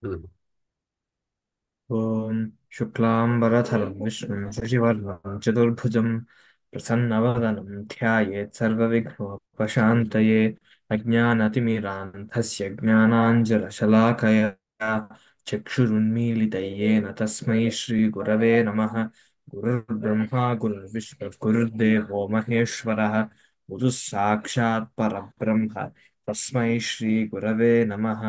हम्म। ॐ शुक्लाम्बरधरं विष्णुं शशिवर्णं चतुर्भुजं प्रसन्नवदनं ध्यायेत् सर्वविघ्नोपशान्तये अज्ञानतिमिरान्धस्य ज्ञानाञ्जलशलाकया चक्षुरुन्मीलितं येन तस्मै श्रीगुरवे नमः। गुरुर्ब्रह्मा गुरुर्विष्णुः गुरुर्देवो महेश्वरः गुरुः साक्षात् परब्रह्म तस्मै श्रीगुरवे नमः।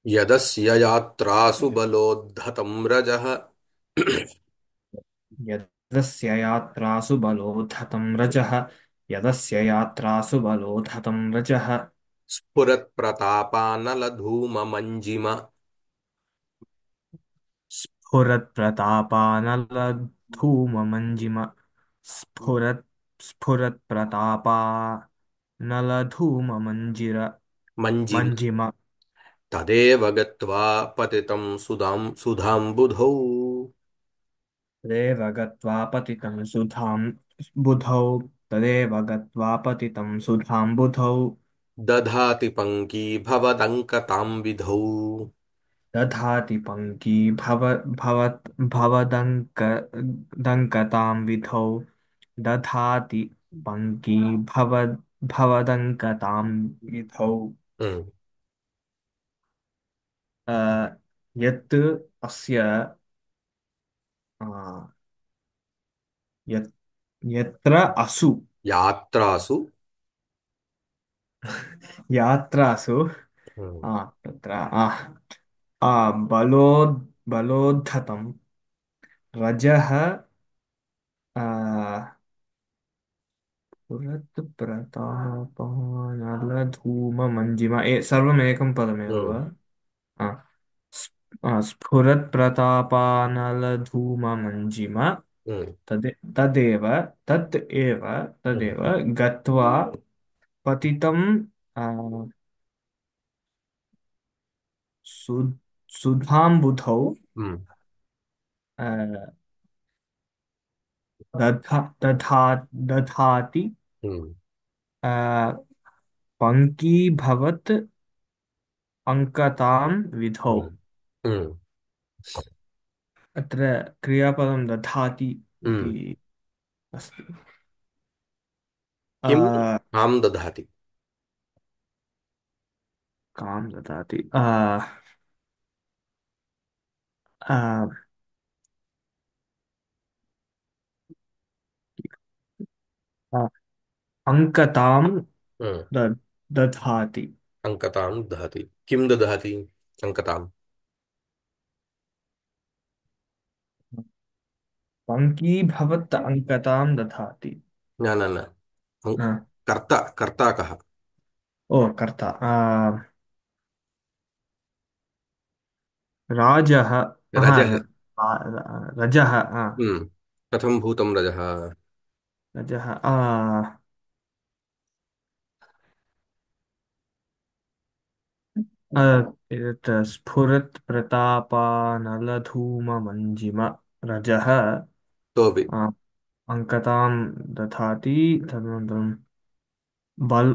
यदस्य यात्रासु बलोद्धतं रजः यदस्य यात्रासु बलोद्धतं रजः यदस्य यात्रासु बलोद्धतं रजः स्फुरत्प्रतापानलधूममञ्जिम स्फुरत्प्रतापानलधूममञ्जिम स्फुरत् स्फुरत्प्रतापानलधूममञ्जिर मञ्जिम मञ्जिम तदेव गत्वा पतितं सुधाम्बुधौ तदेव गत्वा पतितं सुधां बुधौ तदेव गत्वा पतितं सुधां बुधौ दधाति पङ्कीभवदङ्कतां विधौ। दधाति पङ्की भवदङ्कतां विधौ दधाति पङ्की भवदङ्कतां विधौ हम्म। अ, यत् अस्य अ, यत् यत्र असु यात्रासु यात्रासु हम्म, तत्र बलोद्धतं रजः पुरत्प्रतापनलधूममञ्जिमा सर्वमेकं पदमेव हम्म, वा? आ, स्फुरत्प्रतापानलधूममञ्जिमा हम्म, तदेव तत् एव हम्म, तदेव गत्वा पतितं आ, सु, सुधाम्बुधौ हम्म, आ, दधाति हम्म, आ, पङ्कीभवत् पङ्कतां विधौ। हम्म, हम्म, अत्र क्रियापदं दधाति इति हम्म। अस्ति। किं आ, आं दधाति। कां ददाति आ, आ, अङ्कतां हम्म। दधाति। अङ्कतां दधाति। किं दधाति अङ्कताम्। पङ्कीभवत् अङ्कतां दधाति। न न न आ, कर्ता कर्ता कः। ओ कर्ता राजः रजः। रजः कथं भूतं रजः। रजः अ, एतत् स्फुरत् प्रतापानलधूममञ्जिम रजः तोपि आ, अङ्कतां दधाति तदनन्तरं बल्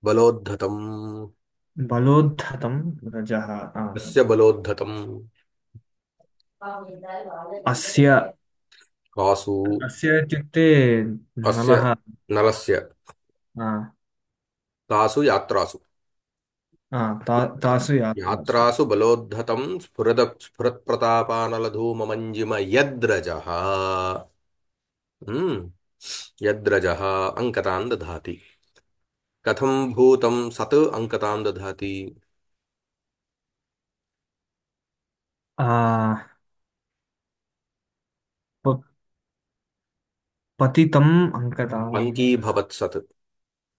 बलोद्धतं बलोद्धतं रजः तस्य बलोद्धतं अस्य कासु अस्य इत्युक्ते अस्य नलः नरस्य आ, तासु यात्रासु तासु यात्रासु यात्रासु बलोद्धतं स्फुरत्प्रतापानलधूममञ्जिम यद्रजः हम्म यद्रजः अङ्कतान् दधाति। कथं भूतं सत् अङ्कतां दधाति। आ, प- पतितम् अङ्कताम् पङ्कीभवत् सत्।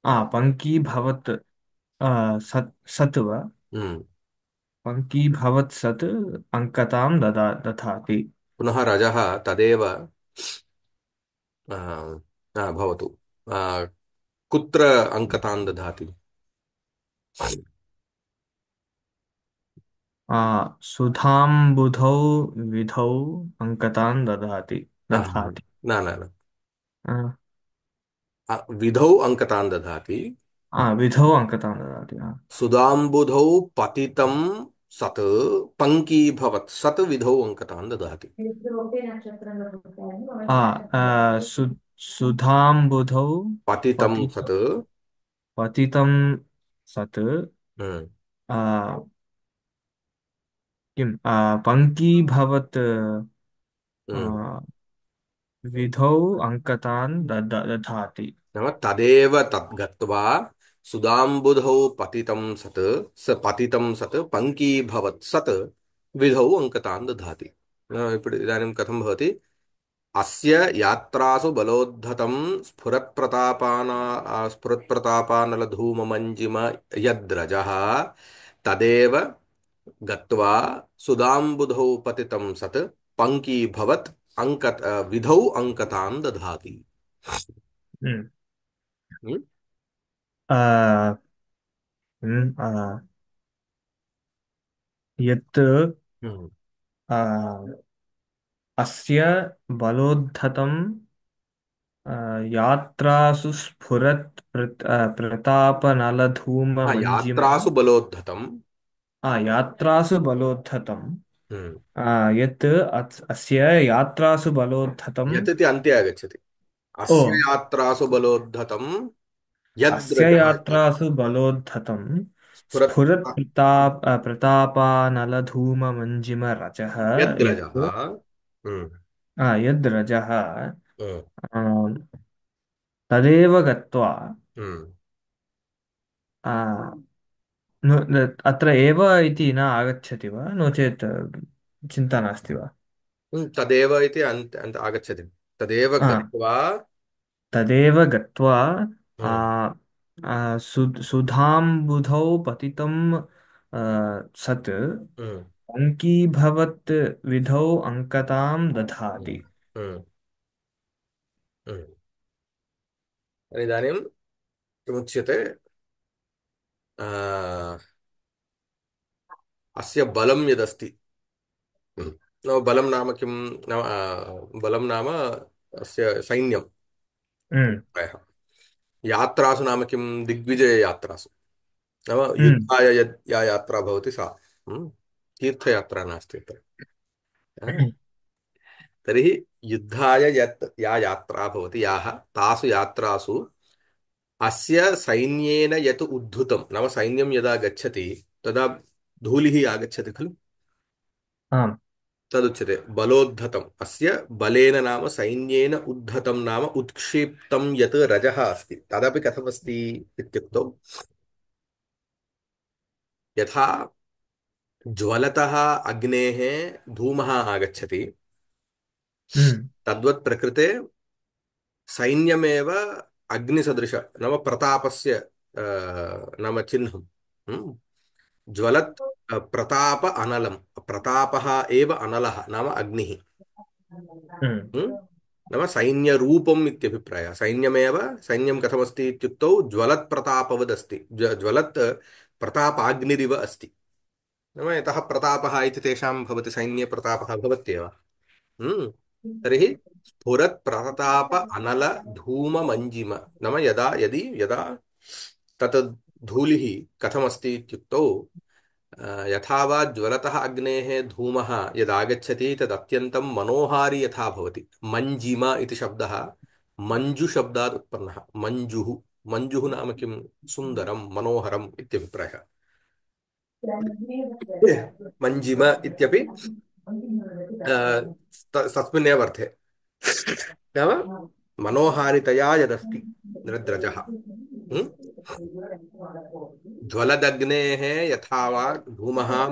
पङ्कीभवत् सत् वा हम्म। पङ्कीभवत् सत् अङ्कतां दधाति। पुनः रजः तदेव भवतु आ, कुत्र अङ्कतान् दधाति। सुधाम्बुधौ विधौ अङ्कतान् दधाति। न न न आ, विधौ अङ्कतान् दधाति विधौ अङ्कतान् ददाति सुधाम्बुधौ पतितं सत् पङ्कीभवत् सत् विधौ अङ्कतान् ददाति। सुधाम्बुधौ पतितं पतित सत्। पतितं सत् हम्म। आ, किं पङ्कीभवत् हम्म। आ, विधौ अङ्कतान् दधाति। नाम तदेव तद् गत्वा सुधाम्बुधौ पतितं सत् स पतितं सत् पङ्कीभवत् सत् विधौ अङ्कतान् दधाति। ఇప్పుడు इदानीं कथं भवति? अस्य यात्रासु बलोद्धतं स्फुरत्प्रतापानलधूममञ्जिम यद्रजः तदेव गत्वा सुधाम्बुधौ पतितं सत् पङ्कीभवत् विधौ अङ्कतान् दधाति। हम्म, हम्म? आ, यत् हम्म। आ, अस्य बलोद्धतं यात्रासु स्फुरत् प्रतापनलधूममञ्जिमा यात्रासु बलोद्धतं। यात्रासु बलोद्धतं हम्म। यत् अस्य यात्रासु बलोद्धतं यत् इति अन्ते आगच्छति। ओ अस्य यात्रासु बलोद्धतं अस्य यद्रजः यात्रासु बलोद्धतं स्फुरत् स्फुरत् प्रतापानलधूममञ्जिमरजः यद्रजः। यत् हम्म। यद्रजः हम्म। तदेव गत्वा हम्म। अत्र एव इति न आगच्छति वा नो चेत् चिन्ता नास्ति वा तदेव इति आगच्छति। तदेव आ, गत्वा। तदेव गत्वा आ, हम्म। सुधाम्बुधौ पतितं सत् हम्म। अङ्कीभवत् विधौ अङ्कतां दधाति। हम्म। हम्म। हम्म। इदानीं किमुच्यते? आ, अस्य बलं यदस्ति। नाम बलं नाम किं? नाम बलं नाम अस्य सैन्यं हम्म प्रायः। यात्रासु नाम किं? दिग्विजययात्रासु नाम हम्म युद्धाय या यात्रा भवति सा। हम्म? तीर्थयात्रा नास्ति अत्र। हा? तर्हि युद्धाय या यात्रा भवति याः तासु यात्रासु अस्य सैन्येन यत् उद्धृतं नाम सैन्यं यदा गच्छति तदा धूलिः आगच्छति खलु। आम् तदुच्यते बलोद्धतम्। अस्य बलेन नाम सैन्येन उद्धतं नाम उत्क्षिप्तं यत् रजः अस्ति तदपि कथमस्ति इत्युक्तौ यथा ज्वलतः अग्नेः धूमः आगच्छति हम्म तद्वत् प्रकृते सैन्यमेव अग्निसदृश नाम प्रतापस्य नाम चिह्नं। हम्म? ज्वलत् प्रताप अनलं। प्रतापः एव अनलः नाम अग्निः। हम्म हम्म? नाम सैन्यरूपम् इत्यभिप्रायः। सैन्यमेव सैन्यं कथमस्ति इत्युक्तौ ज्वलत् प्रतापवदस्ति ज्वलत् प्रतापाग्निरिव अस्ति। नाम यतः प्रतापः इति तेषां भवति सैन्ये प्रतापः भवत्येव। तर्हि स्फुरत् प्रताप अनल धूम मञ्जिम नाम यदा तत् धूलिः कथमस्ति इत्युक्तौ यथा वा ज्वलतः अग्नेः धूमः यदागच्छति तदत्यन्तं मनोहारी यथा भवति। मञ्जिम इति शब्दः मञ्जुशब्दात् उत्पन्नः। मञ्जुः। मञ्जुः नाम किं? सुन्दरं मनोहरम् इत्यभिप्रायः। मञ्जिम इत्यपि अ, तस्मिन्नेव अर्थे नाम मनोहारितया यदस्ति निरद्रजः। हम्म? ज्वलदग्नेः यथा वा धूमः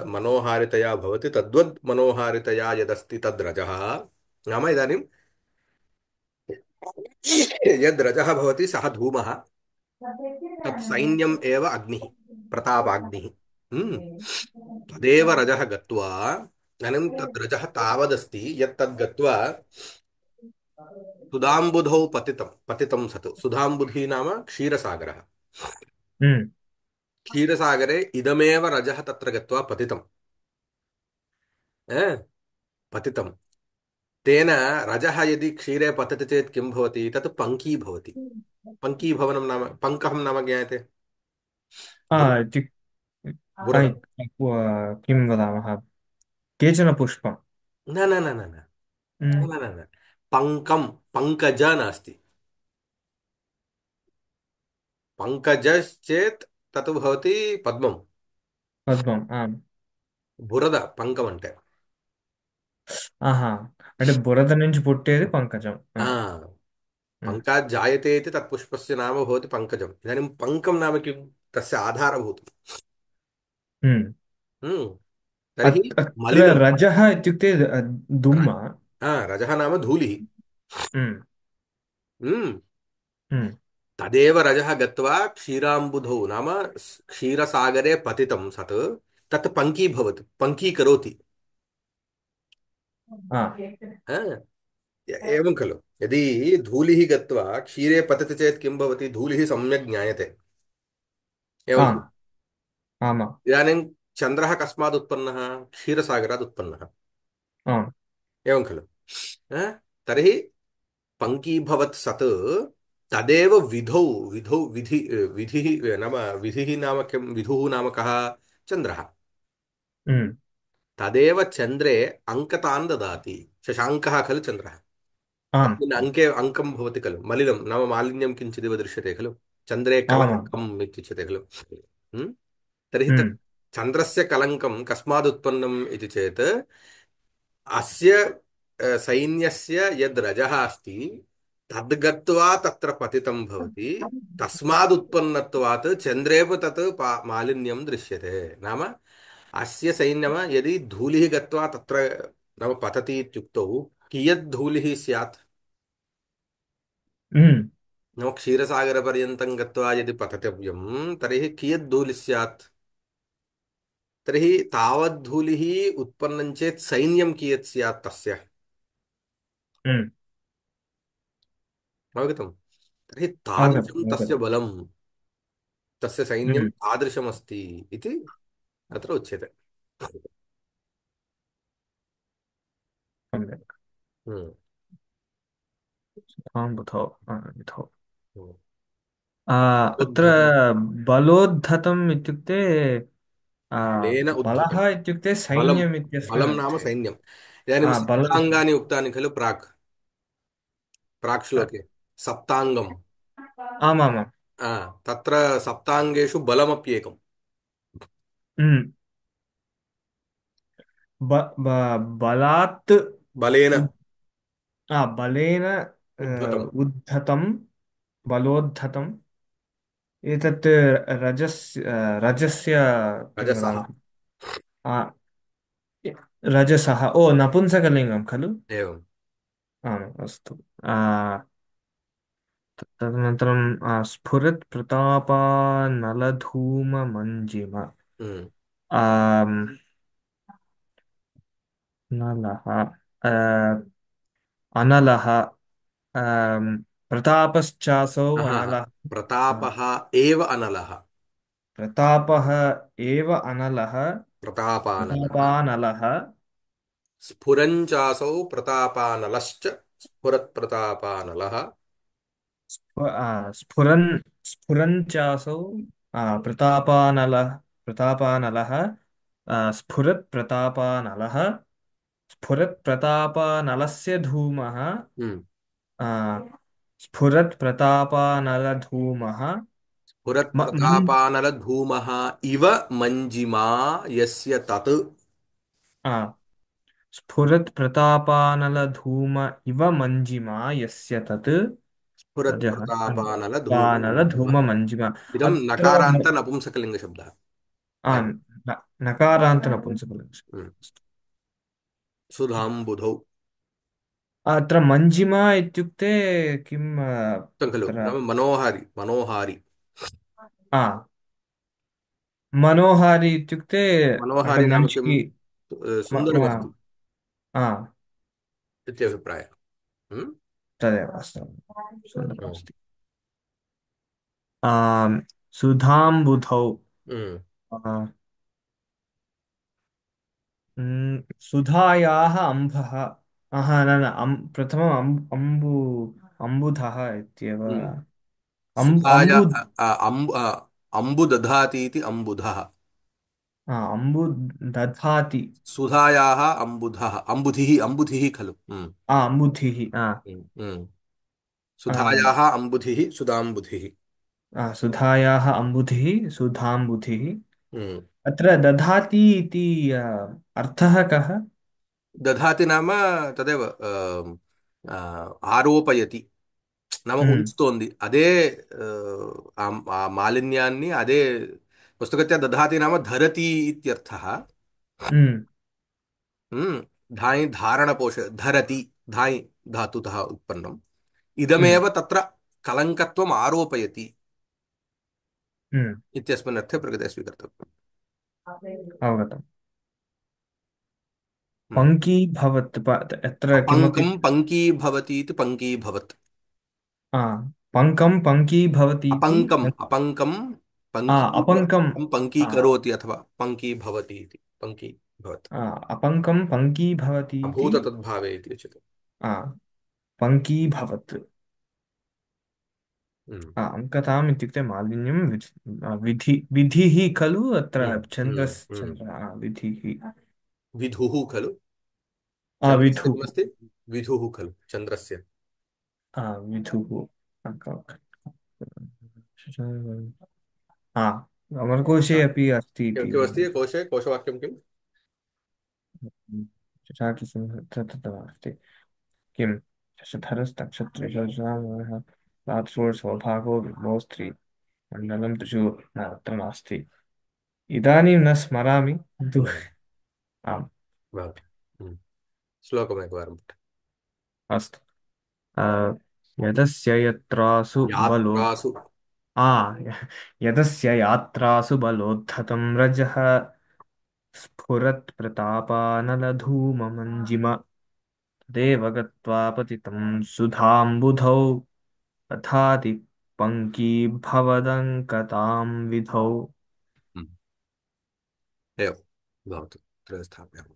मनोहारितया भवति तद्वद् मनोहारितया यदस्ति तद्रजः। नाम इदानीं यद्रजः भवति सः धूमः तत् सैन्यम् एव अग्निः प्रतापाग्निः। हम्म? तदेव रजः गत्वा इदानीं तद्रजः तावदस्ति यत् तद् गत्वा सुधाम्बुधौ पतितं सत्। सुधाम्बुधिः नाम क्षीरसागरः। हम्म क्षीरसागरे इदमेव रजः तत्र गत्वा पतितं। पतितं तेन रजः यदि क्षीरे पतति चेत् किं भवति? तत् पङ्की भवति। पङ्कीभवनं नाम पङ्कः नाम ज्ञायते? बुरद इत्युक्ते बुरद किं वदामः, केचन पुष्पं। न न न न न न हम्म, न न पङ्कं पङ्कज नास्ति। पङ्कजश्चेत् तत् भवति पद्मं। పద్మం బురద పంకం అంటే ఆహా, అంటే బురద నుంచి పుట్టేది పంకజం. ఆ ఉమ్, पङ्कात् जायते इति तत् पुष्पस्य नाम भवति पङ्कजम्। इदानीं पङ्कं नाम किं? तस्य आधारभूतं। ఉమ్. हम्म, तर्हि अत्र मलिनं। रजः इत्युक्ते दुम्म। रजः नाम धूलिः। उम्, हम्म, उम्, तदेव रजः गत्वा क्षीराम्बुधौ नाम क्षीरसागरे पतितं सत् तत् पङ्कीभवति, पङ्कीकरोति। आ, हा, एवं खलु। यदि धूलिः गत्वा क्षीरे पतति चेत् किं भवति? धूलिः सम्यक् ज्ञायते। एवं खलु। आम्, आमा, इदानीं चन्द्रः कस्मात् उत्पन्नः? क्षीरसागरात् उत्पन्नः। आम्, एवं खलु। अ? तर्हि पङ्कीभवत् सत् तदेव विधौ विधौ विधिः नाम विधिः नाम किं? विधुः नाम कः? चन्द्रः। उम्, तदेव चन्द्रे अङ्कतान् ददाति। शशाङ्कः खलु चन्द्रः। आम्, तस्मिन् अङ्के अङ्कं भवति खलु। मलिनं नाम मालिन्यं किञ्चिदिव दृश्यते खलु। चन्द्रे आमाम्, कलङ्कम् इत्युच्यते खलु। हम्म? तर्हि उम्, तत् चन्द्रस्य कलङ्कं कस्मात् उत्पन्नम् इति चेत् अस्य सैन्यस्य यद् रजः अस्ति तद् गत्वा तत्र पतितं भवति। तस्मादुत्पन्नत्वात् चन्द्रेव तत् मालिन्यं दृश्यते। नाम अस्य सैन्यम यदि धूलिः गत्वा तत्र नाम पतति इत्युक्तौ कियत् धूलिः स्यात्? उम्, नाम क्षीरसागरपर्यन्तं गत्वा यदि पततव्यं तर्हि कियत् धूलिः स्यात्? तर्हि तावद्धूलिः उत्पन्नं चेत् सैन्यं कियत् स्यात् तस्य? उम्, अवगतं? तर्हि अवगतम्, तादृशं तस्य अवगतम्। बलं, तस्य सैन्यं उम्, तादृशमस्ति इति अत्र उच्यते। सम्यक्। हम्म, आम्, बुधौ, बुधौ। हम्म। अत्र उद्धतं बलोद्धतम् इत्युक्ते बलेन बलः उद्धतं इत्युक्ते बलं, सैन्यम् इत्यस्मिन् बलं नाम अर्थे। सैन्यम्। इदानीं बलं। सप्ताङ्गानि उक्तानि खलु प्राक्, प्राक् श्लोके सप्ताङ्गम्। आमामाम्। तत्र सप्ताङ्गेषु बलमप्येकम्। उम्, बलात् बलेन उद् बलेन उद्धतं उद्धतं, बलोद्धतम्। एतत् रजस्य किं रजसः। वदामः? आ, रजसः, नपुंसकलिङ्गं खलु? एवं। आम्, अस्तु। तदनन्तरं स्फुरत् प्रतापानलधूममञ्जिम। हम्म, आम्, नलः, अनलः, प्रतापश्चासौ अहः अनलः। प्रतापः एव अनलः। प्रतापः एव अनलः। प्रतापानलः प्रतापानलः। स्फुरञ्चासौ प्रतापानलश्च स्फुरत्प्रतापानलः। स्फुरन् स्फुरन् चासौ प्रतापानलः। प्रतापानलः स्फुरत् प्रतापानलः। स्फुरत् प्रतापानलस्य धूमः। हम्म, आ, स्फुरत् प्रतापानलधूमः। मञ् स्फुरत्प्रतापानलधूमः इव मञ्जिमा यस्य तत्। आ, स्फुरत् प्रतापानलधूम इव मञ्जिमा यस्य तत्। रजः स्फुरत्प्रतापानलधूममञ्जिमा। पानलधूममञ्जिमा। इदं अत्र नकारान्त नपुंसकलिङ्गशब्दः। आम्, नकारान्तनपुंसकलिङ्गम्। हम्म, सुधाम्बुधौ अत्र मञ्जिमा इत्युक्ते किम्? उक्तं खलु अत्र नाम मनोहारि मनोहारि। मनोहारी इत्युक्ते అంటే मनोहारि नाम किं? मनिषिకి మ- మ- सुन्दरमस्ति ఆ, इत्यभिप्रायः। हम्म, तदेव वास्तवं हम्म, सुन्दरमस्ति। आम्, सुधाम्बुधौ हम्म, आ, सुधायाः अम्भः। न न प्रथमम् अम्बुधः इत्येव। सुधाय अम्बु अम्बु दधाति इति अम्बुधः। अम्बु दधाति। सुधायाः अम्बुधः, अम्बुधिः खलु। अम्बुधिः। हम्म, हम्म। आ, सुधायाः अम्बुधिः सुधाम्बुधिः। सुधायाः अम्बुधिः सुधाम्बुधिः। हम्म। अत्र दधाति इति अर्थः कः? दधाति नाम तदेव ఆరోపయతి, నామ हम्म ఉంచుతోంది అదే, ఆ మాలిన్యాన్ని అదే పుస్తకత్యా దధాతి నామ ధరతి ఇత్యర్థः। हम्म धायि धारणपोष धरति, धायि धातुतः उत्पन्नम्, हम्म इदमेव तत्र कलङ्कत्वम् आरोपयति हम्म इत्यस्मिन् अर्थे प्रकृते स्वीकर्तव्यम्। अवगतम्। हम्म। पङ्कीभवत् अत्र किमपि। अपङ्कं पङ्कीभवति इति पङ्कीभवत्। आ, पङ्कं पङ्कीभवति इति। अपङ्कं अपङ्कं। आ, पङ्कीकरोति अथवा पङ्कीभवति इति पङ्कीभवत्। अपङ्कं पङ्कीभवति इति। अभूत तद्भावे इति उच्यते। आ, पङ्कीभवत्। हम्म, अङ्कताम् इत्युक्ते मालिन्यं विधिः खलु अत्र हम्म, हम्म। विधिः। विधुः खलु, चन्द्रस्य विधुः। किमस्ति, विधुः खलु चन्द्रस्य। विधुः। अमरकोशे अपि अस्ति किं इति। किमस्ति कोशे, कोशवाक्यं किम्? अस्ति किं शशधरस्तक्षत्रिशोषामः रात्रोर्सौभागो विभो स्त्री मण्डलं त्रिषु न अत्र नास्ति। इदानीं न स्मरामि किन्तु हम्म, आम्। भवतु। श्लोकमेकवारं पठ। अस्तु। अ, यदस्य यत्रासु बलो यात्रासु। यदस्य यात्रासु बलोद्धतं रजः स्फुरत्प्रतापानलधूममञ्जिमा तदेव गत्वा पतितं सुधाम्बुधौ तथाति पङ्कीभवदङ्कतां विधौ। हम्म, एवं भवतु, अत्र स्थापयामः।